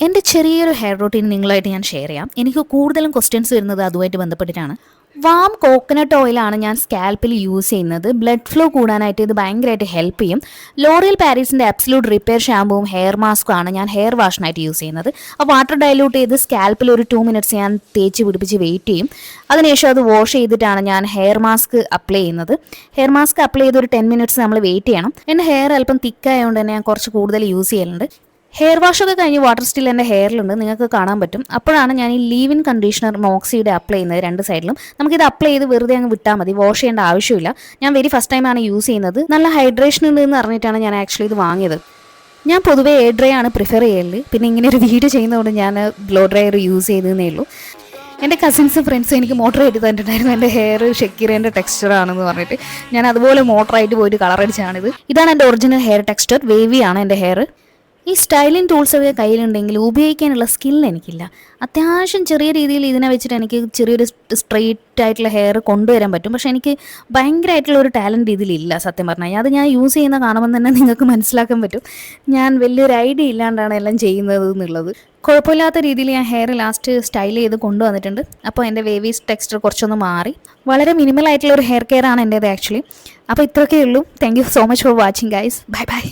എൻ്റെ ചെറിയൊരു hair routine നിങ്ങളായിട്ട് ഞാൻ ഷെയർ ചെയ്യാം. എനിക്ക് കൂടുതലും ക്വസ്റ്റ്യൻസ് വരുന്നത് അതുമായിട്ട് ബന്ധപ്പെട്ടിട്ടാണ്. വാം കോക്കനട്ട് ഓയിലാണ് ഞാൻ സ്കാൽപ്പിൽ യൂസ് ചെയ്യുന്നത്. ബ്ലഡ് ഫ്ലോ കൂടാനായിട്ട് ഇത് ഭയങ്കരമായിട്ട് ഹെൽപ്പ് ചെയ്യും. ലോറിയൽ പാരീസിൻ്റെ അബ്സല്യൂട്ട് റിപ്പയർ ഷാമ്പുവും ഹെയർ മാസ്കും ആണ് ഞാൻ ഹെയർ വാഷിനായിട്ട് യൂസ് ചെയ്യുന്നത്. അപ്പോൾ വാട്ടർ ഡൈലൂട്ട് ചെയ്ത് സ്കാൽപ്പിൽ ഒരു 2 മിനിറ്റ്സ് ഞാൻ തേച്ച് പിടിപ്പിച്ച് വെയിറ്റ് ചെയ്യും. അതിനുശേഷം അത് വാഷ് ചെയ്തിട്ടാണ് ഞാൻ ഹെയർ മാസ്ക് അപ്ലൈ ചെയ്യുന്നത്. ഹെയർ മാസ്ക് അപ്ലൈ ചെയ്ത് ഒരു 10 മിനിറ്റ്സ് നമ്മൾ വെയിറ്റ് ചെയ്യണം. എൻ്റെ ഹെയർ അല്പം തിക്കായതുകൊണ്ട് തന്നെ ഞാൻ കുറച്ച് കൂടുതൽ യൂസ് ചെയ്യലുണ്ട്. ഹെയർ വാഷൊക്കെ കഴിഞ്ഞ് വാട്ടർ സ്റ്റിൽ എൻ്റെ ഹെയറിലുണ്ട്, നിങ്ങൾക്ക് കാണാൻ പറ്റും. അപ്പോഴാണ് ഞാൻ ഈ ലീവ് ഇൻ കണ്ടീഷണർ മോക്സിയുടെ അപ്ലൈ ചെയ്യുന്നത് 2 സൈഡിലും. നമുക്കിത് അപ്ലൈ ചെയ്ത് വെറുതെ അങ്ങ് വിട്ടാൽ മതി, വാഷ് ചെയ്യേണ്ട ആവശ്യമില്ല. ഞാൻ വെരി ഫസ്റ്റ് ടൈമാണ് യൂസ് ചെയ്യുന്നത്. നല്ല ഹൈഡ്രേഷൻ ഉണ്ട് എന്ന് പറഞ്ഞിട്ടാണ് ഞാൻ ആക്ച്വലി ഇത് വാങ്ങിയത്. ഞാൻ പൊതുവേ എയർ ഡ്രൈ ആണ് പ്രിഫർ ചെയ്യല്. പിന്നെ ഇങ്ങനെ ഒരു വീഡിയോ ചെയ്യുന്നതുകൊണ്ട് ഞാൻ ബ്ലോ ഡ്രയർ യൂസ് ചെയ്തതേ ഉള്ളൂ. എൻ്റെ കസിൻസും ഫ്രണ്ട്സും എനിക്ക് മോട്ടറായിട്ട് തന്നിട്ടുണ്ടായിരുന്നു എൻ്റെ ഹെയർ ഷെക്കീറേൻ്റെ ടെക്സ്ചറാണെന്ന് പറഞ്ഞിട്ട്. ഞാൻ അതുപോലെ മോട്ടറായിട്ട് പോയിട്ട് കളർ അടിച്ചാണിത്. ഇതാണ് എൻ്റെ ഒറിജിനൽ ഹെയർ ടെക്സ്ചർ, വേവി ആണ് എൻ്റെ ഹെയർ. ഈ സ്റ്റൈലിംഗ് ടൂൾസൊക്കെ കയ്യിലുണ്ടെങ്കിൽ ഉപയോഗിക്കാനുള്ള സ്കിൽ എനിക്കില്ല. അത്യാവശ്യം ചെറിയ രീതിയിൽ ഇതിനെ വെച്ചിട്ട് എനിക്ക് ചെറിയൊരു സ്ട്രെയിറ്റ് ആയിട്ടുള്ള ഹെയർ കൊണ്ടുവരാൻ പറ്റും. പക്ഷേ എനിക്ക് ഭയങ്കരമായിട്ടുള്ള ഒരു ടാലൻറ്റ് ഇതിലില്ല സത്യം പറഞ്ഞാൽ. അത് ഞാൻ യൂസ് ചെയ്യുന്ന കാണുമ്പോൾ തന്നെ നിങ്ങൾക്ക് മനസ്സിലാക്കാൻ പറ്റും ഞാൻ വലിയൊരു ഐഡിയ ഇല്ലാണ്ടാണ് എല്ലാം ചെയ്യുന്നത് എന്നുള്ളത്. കുഴപ്പമില്ലാത്ത രീതിയിൽ ഞാൻ ഹെയർ ലാസ്റ്റ് സ്റ്റൈൽ ചെയ്ത് കൊണ്ടുവന്നിട്ടുണ്ട്. അപ്പോൾ എൻ്റെ വേവീസ് ടെക്സ്ചർ കുറച്ചൊന്ന് മാറി. വളരെ മിനിമൽ ആയിട്ടുള്ള ഒരു ഹെയർ കെയർ ആണ് എൻ്റേത് ആക്ച്വലി. അപ്പോൾ ഇത്രയൊക്കെ ഉള്ളൂ. Thank you so much for watching guys. Bye bye.